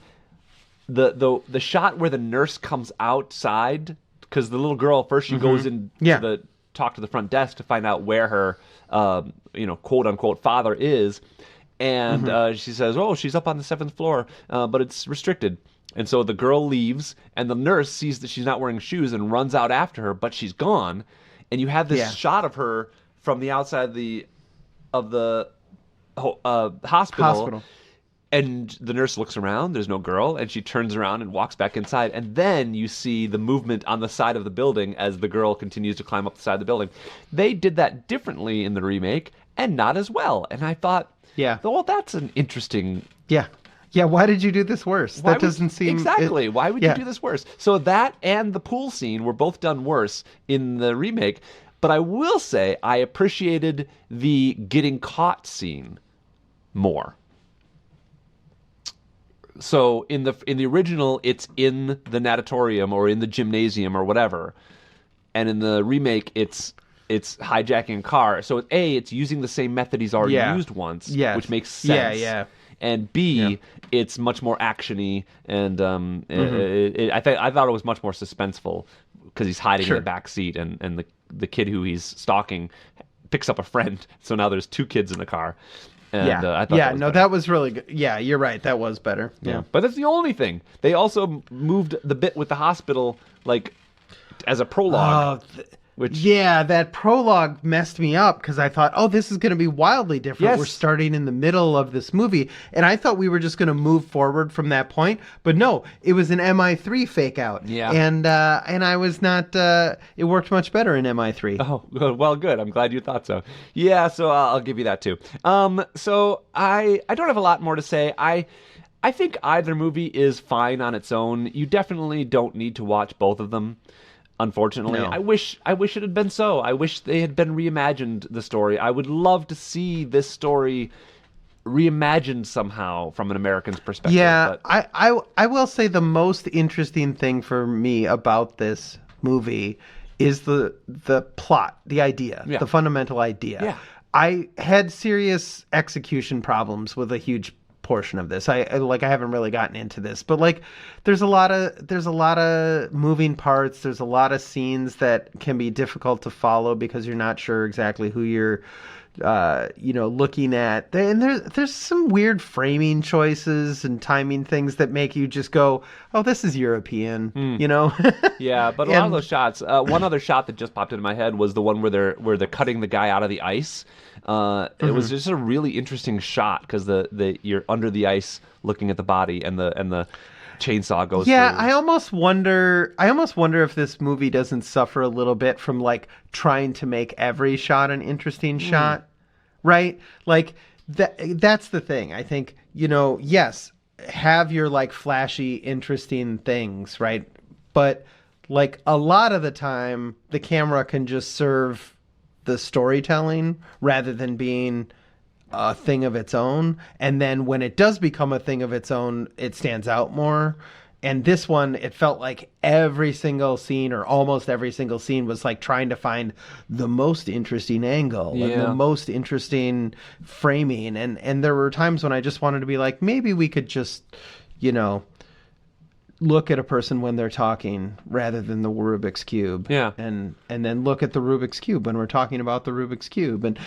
A: shot where the nurse comes outside, because the little girl first she goes in to talk to the front desk to find out where her, quote unquote father is. And she says, "Oh, she's up on the 7th floor, but it's restricted." And so the girl leaves, and the nurse sees that she's not wearing shoes and runs out after her, but she's gone. And you have this shot of her from the outside of the hospital. And the nurse looks around, there's no girl, and she turns around and walks back inside. And then you see the movement on the side of the building as the girl continues to climb up the side of the building. They did that differently in the remake, and not as well. And I thought, well, that's an interesting...
B: Yeah, why did you do this worse? That doesn't seem...
A: Exactly. Why would you do this worse? So that and the pool scene were both done worse in the remake. But I will say I appreciated the getting caught scene more. So in the original, it's in the natatorium or in the gymnasium or whatever. And in the remake, it's hijacking a car. So it's using the same method he's already used once, which makes sense. And B, it's much more actiony, and I thought it was much more suspenseful because he's hiding in the back seat, and the kid who he's stalking picks up a friend, so now there's 2 kids in the car. And, I thought
B: that was really good. Yeah, you're right. That was better. Yeah,
A: but that's the only thing. They also moved the bit with the hospital as a prologue.
B: That prologue messed me up because I thought, this is going to be wildly different.
A: Yes.
B: We're starting in the middle of this movie, and I thought we were just going to move forward from that point. But no, it was an MI3 fake out.
A: Yeah,
B: and I was not. It worked much better in MI3.
A: Oh, well, good. I'm glad you thought so. Yeah, so I'll give you that too. So I don't have a lot more to say. I think either movie is fine on its own. You definitely don't need to watch both of them. Unfortunately, no. I wish it had been so. I wish they had been reimagined the story. I would love to see this story reimagined somehow from an American's perspective.
B: Yeah, but... I will say the most interesting thing for me about this movie is the plot, the idea, the fundamental idea.
A: Yeah.
B: I had serious execution problems with a huge portion of this. I haven't really gotten into this, but there's a lot of moving parts. There's a lot of scenes that can be difficult to follow because you're not sure exactly who you're looking at. And there's some weird framing choices and timing things that make you just go, "Oh, this is European,"
A: Yeah, but a lot of those shots. One other shot that just popped into my head was the one where they're cutting the guy out of the ice. It was just a really interesting shot because you're under the ice looking at the body and the chainsaw goes through.
B: I almost wonder if this movie doesn't suffer a little bit from trying to make every shot an interesting shot, right? That's the thing. I think, yes, have your flashy, interesting things, right? But a lot of the time the camera can just serve the storytelling rather than being a thing of its own. And then when it does become a thing of its own, it stands out more. And this one, it felt like every single scene or almost every single scene was trying to find the most interesting angle and the most interesting framing. And there were times when I just wanted to be maybe we could just, look at a person when they're talking rather than the Rubik's Cube.
A: Yeah.
B: And then look at the Rubik's Cube when we're talking about the Rubik's Cube. And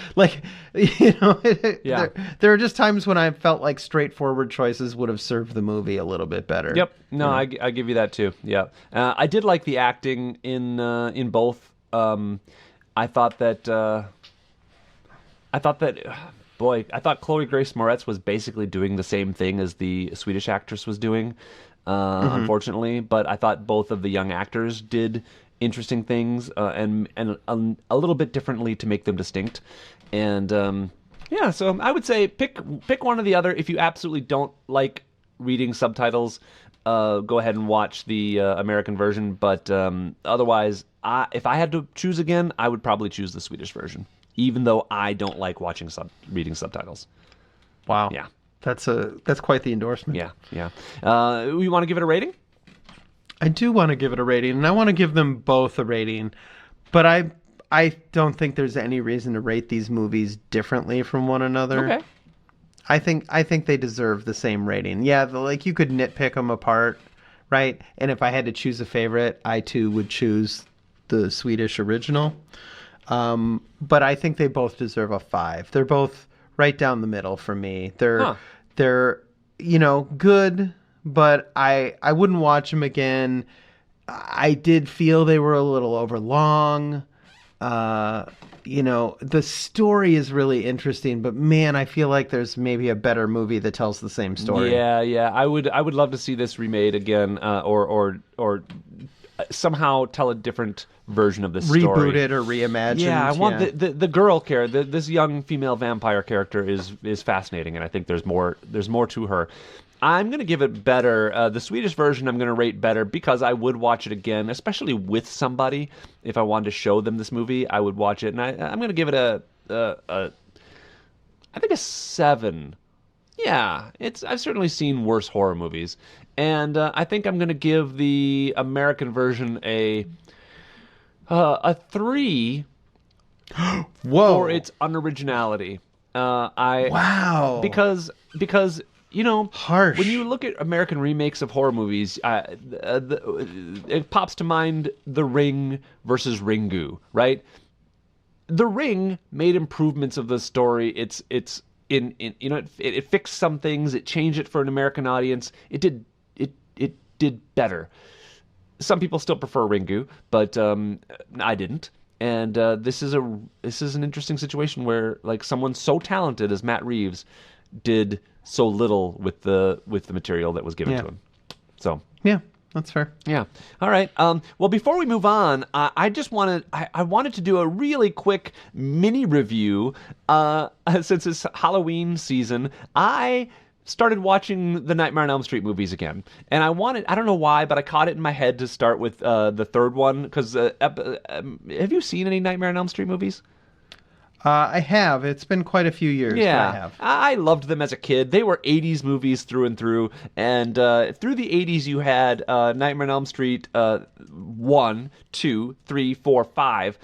B: there are just times when I felt like straightforward choices would have served the movie a little bit better.
A: Yep. No, I give you that too. Yeah. I did like the acting in both. I thought that Chloe Grace Moretz was basically doing the same thing as the Swedish actress was doing. Unfortunately, but I thought both of the young actors did interesting things and a little bit differently to make them distinct. And so I would say pick one or the other. If you absolutely don't like reading subtitles, go ahead and watch the American version. But otherwise, if I had to choose again, I would probably choose the Swedish version, even though I don't like reading subtitles.
B: Wow.
A: Yeah.
B: That's quite the endorsement.
A: Yeah. You want to give it a rating?
B: I do want to give it a rating, and I want to give them both a rating, but I don't think there's any reason to rate these movies differently from one another.
A: Okay.
B: I think they deserve the same rating. Yeah, you could nitpick them apart, right? And if I had to choose a favorite, I too would choose the Swedish original. But I think they both deserve a 5. They're both right down the middle for me.
A: Huh.
B: They're good, but I wouldn't watch them again. I did feel they were a little overlong. The story is really interesting, but man, I feel like there's maybe a better movie that tells the same story.
A: Yeah. I would love to see this remade again, or somehow tell a different version of this story.
B: Reboot it or reimagined.
A: Yeah, I want the girl character, this young female vampire character is fascinating, and I think there's more to her. I'm going to give it better. The Swedish version I'm going to rate better because I would watch it again, especially with somebody. If I wanted to show them this movie, I would watch it, and I'm going to give it I think a 7. Yeah, I've certainly seen worse horror movies, and I think I'm going to give the American version a 3.
B: Whoa!
A: For its unoriginality.
B: Wow.
A: Because
B: harsh.
A: when you look at American remakes of horror movies, it pops to mind The Ring versus Ringu, right? The Ring made improvements of the story. It fixed some things. It changed it for an American audience. It did better. Some people still prefer Ringu, but I didn't. And this is an interesting situation where like someone so talented as Matt Reeves did so little with the material that was given to him. So
B: yeah, that's fair.
A: Yeah. All right. Well, before we move on, I wanted to do a really quick mini review. Since it's Halloween season, I started watching the Nightmare on Elm Street movies again. And I don't know why, but I caught it in my head to start with the third one. Because have you seen any Nightmare on Elm Street movies?
B: I have. It's been quite a few years.
A: Yeah,
B: but I have.
A: I loved them as a kid. They were 80s movies through and through. And through the 80s, you had Nightmare on Elm Street 1, 2, 3, 4, 5.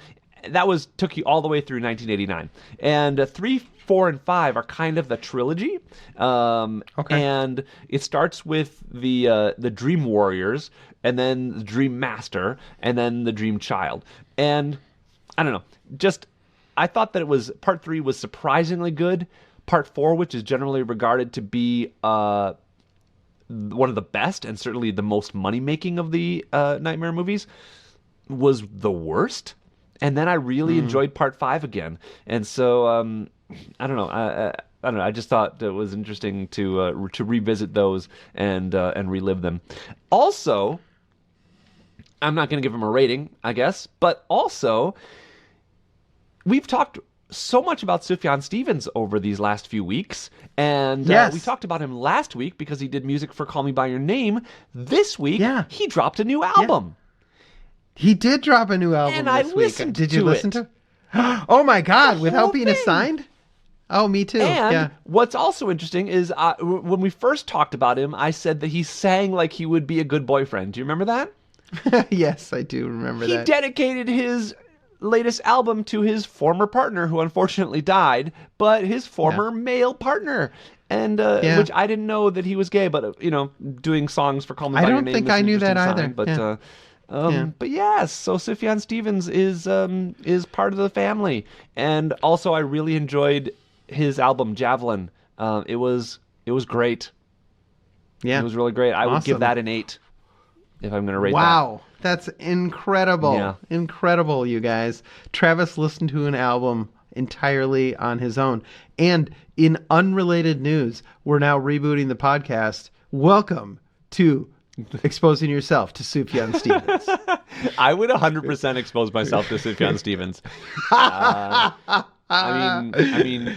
A: That took you all the way through 1989. And 3, 4, and 5 are kind of the trilogy.
B: Okay.
A: And it starts with the Dream Warriors, and then the Dream Master, and then the Dream Child. And I don't know, I thought that part 3 was surprisingly good. Part 4, which is generally regarded to be one of the best and certainly the most money-making of the Nightmare movies, was the worst. And then I really enjoyed Part 5 again. And so, I don't know. I don't know. I just thought it was interesting to revisit those and relive them. Also, I'm not going to give them a rating, I guess, but also, we've talked so much about Sufjan Stevens over these last few weeks, and
B: yes.
A: We talked about him last week because he did music for Call Me By Your Name. This week, he dropped a new album.
B: He did drop a new album
A: and
B: this
A: I
B: week.
A: listened
B: Did you
A: to
B: listen
A: it.
B: to it? Oh my God,
A: The
B: without
A: whole
B: being
A: thing.
B: assigned? Oh, me too.
A: And what's also interesting is when we first talked about him, I said that he sang like he would be a good boyfriend. Do you remember that?
B: Yes, I do remember
A: He
B: that.
A: dedicated his latest album to his former partner, who unfortunately died, but his former male partner. And which I didn't know that he was gay, but doing songs for Call Me By Your Name.
B: I don't think I knew that either.
A: But yes, so Sufjan Stevens is part of the family, and also I really enjoyed his album Javelin. It was great.
B: Yeah,
A: it was really great. I would give
B: Awesome.
A: that an 8 if I'm going to rate that.
B: Wow, that's incredible.
A: Yeah.
B: Incredible, you guys. Travis listened to an album entirely on his own. And in unrelated news, we're now rebooting the podcast. Welcome to Exposing Yourself to Sufjan Stevens.
A: I would 100% expose myself to Sufjan Stevens. I mean,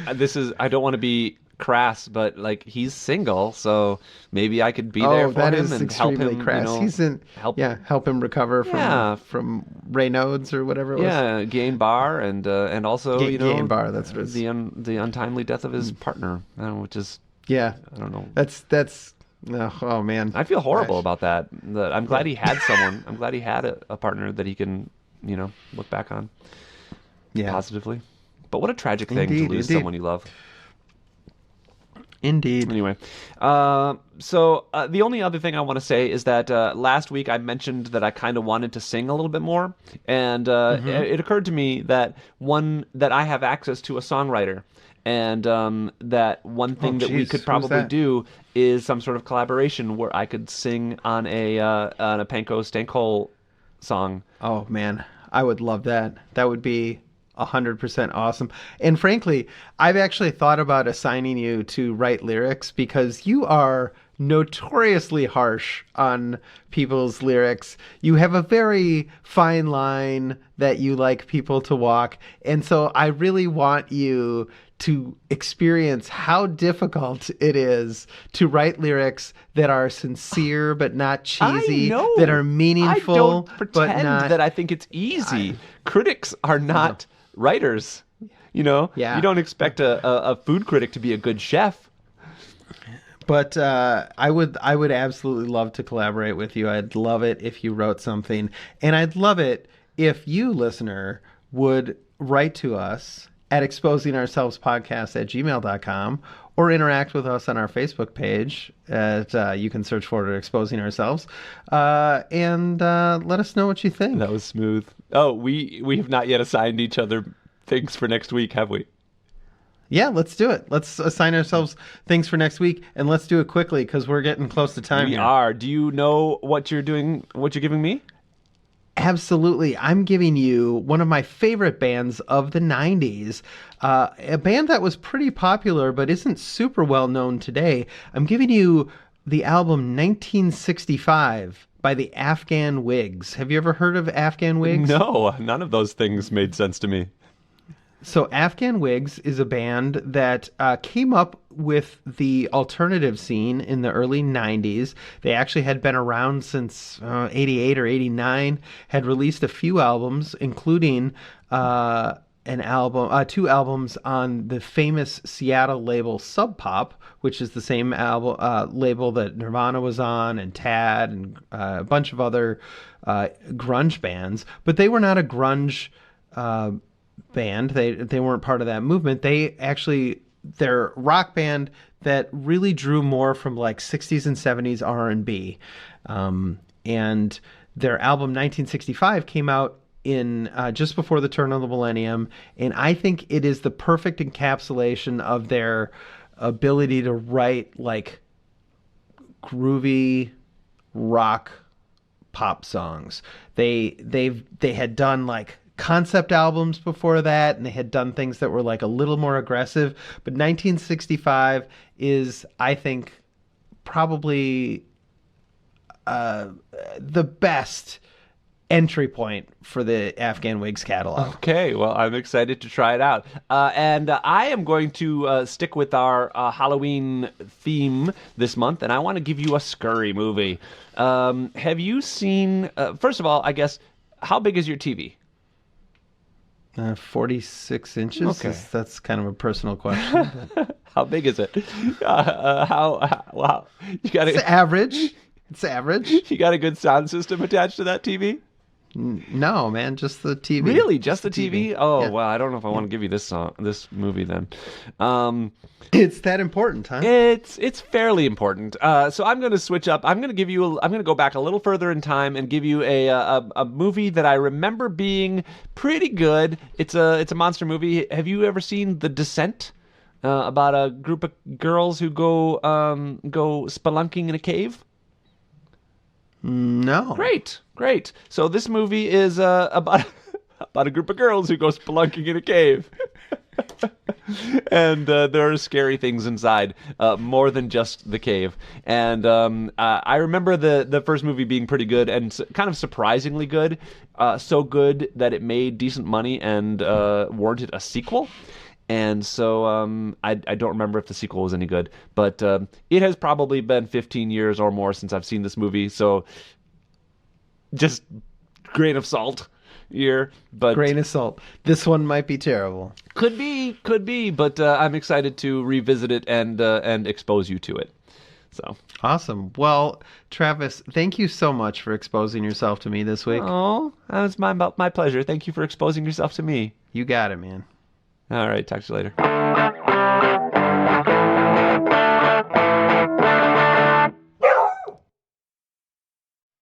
A: I don't want to be crass, but like he's single, so maybe I could be there for
B: that
A: him
B: is
A: and help
B: extremely
A: him.
B: crass. He's help him recover from Raynaud's or whatever it was.
A: Yeah, Gain-Barr and also
B: Gain-Barr, that's what it's...
A: the untimely death of his partner, which is I don't know.
B: That's oh man.
A: I feel horrible about that. I'm glad he had someone. I'm glad he had a partner that he can look back on positively. But what a tragic thing to lose someone you love.
B: Indeed.
A: Anyway, the only other thing I want to say is that last week I mentioned that I kind of wanted to sing a little bit more, and it occurred to me that I have access to a songwriter, and that one thing that we
B: geez,
A: could
B: who's
A: probably
B: that?
A: do is some sort of collaboration where I could sing on a Panko Stankhole song.
B: Oh man, I would love that. That would be 100% awesome. And frankly, I've actually thought about assigning you to write lyrics because you are notoriously harsh on people's lyrics. You have a very fine line that you like people to walk. And so I really want you to experience how difficult it is to write lyrics that are sincere but not cheesy,
A: I know.
B: that are meaningful
A: I don't
B: but
A: pretend
B: not.
A: that I think it's easy. Critics are not writers.
B: Yeah.
A: You don't expect a food critic to be a good chef.
B: But I would absolutely love to collaborate with you. I'd love it if you wrote something, and I'd love it if you, listener, would write to us at exposingourselvespodcast@gmail.com or interact with us on our Facebook page. You can search for it at Exposing Ourselves, and let us know what you think.
A: That was smooth. Oh, we have not yet assigned each other things for next week, have we?
B: Yeah, let's do it. Let's assign ourselves things for next week, and let's do it quickly because we're getting close to time
A: We
B: here.
A: are. Do you know what you're doing? What you're giving me?
B: Absolutely. I'm giving you one of my favorite bands of the 90s, a band that was pretty popular but isn't super well known today. I'm giving you the album 1965 by the Afghan Wigs. Have you ever heard of Afghan Wigs?
A: No, none of those things made sense to me.
B: So Afghan Wigs is a band that came up with the alternative scene in the early 90s. They actually had been around since 88 or 89, had released a few albums, including two albums on the famous Seattle label Sub Pop, which is the same label that Nirvana was on, and Tad, and a bunch of other grunge bands. But they were not a grunge band. They weren't part of that movement. They're rock band that really drew more from like 60s and 70s R&B. And their album 1965 came out in just before the turn of the millennium, and I think it is the perfect encapsulation of their ability to write like groovy rock pop songs. They had done like concept albums before that, and they had done things that were like a little more aggressive, but 1965 is, I think, probably the best entry point for the Afghan Wigs catalog.
A: Okay, well, I'm excited to try it out. And I am going to stick with our Halloween theme this month, and I want to give you a scurry movie. Have you seen, first of all, I guess, how big is your TV?
B: 46 inches.
A: Okay.
B: That's kind of a personal question. But
A: How big is it? Wow.
B: it's average. It's average.
A: You got a good sound system attached to that TV?
B: No, man, just the TV.
A: Really? Just the TV? Oh,
B: Yeah.
A: well, I don't know if I want to give you this movie then.
B: It's that important, huh?
A: It's fairly important. So I'm going to switch up. I'm going to go back a little further in time and give you a movie that I remember being pretty good. It's a monster movie. Have you ever seen The Descent? About a group of girls who go spelunking in a cave?
B: No.
A: Great. So this movie is about a group of girls who go spelunking in a cave. And there are scary things inside, more than just the cave. And I remember the first movie being pretty good and kind of surprisingly good. So good that it made decent money and warranted a sequel. And so I don't remember if the sequel was any good, but it has probably been 15 years or more since I've seen this movie. So just grain of salt here, but
B: Grain of salt. This one might be terrible.
A: could be. But I'm excited to revisit it and expose you to it. So,
B: Awesome. Well, Travis, thank you so much for exposing yourself to me this week.
A: oh, that was my pleasure. Thank you for exposing yourself to me.
B: You got it, man.
A: All right, talk to you later.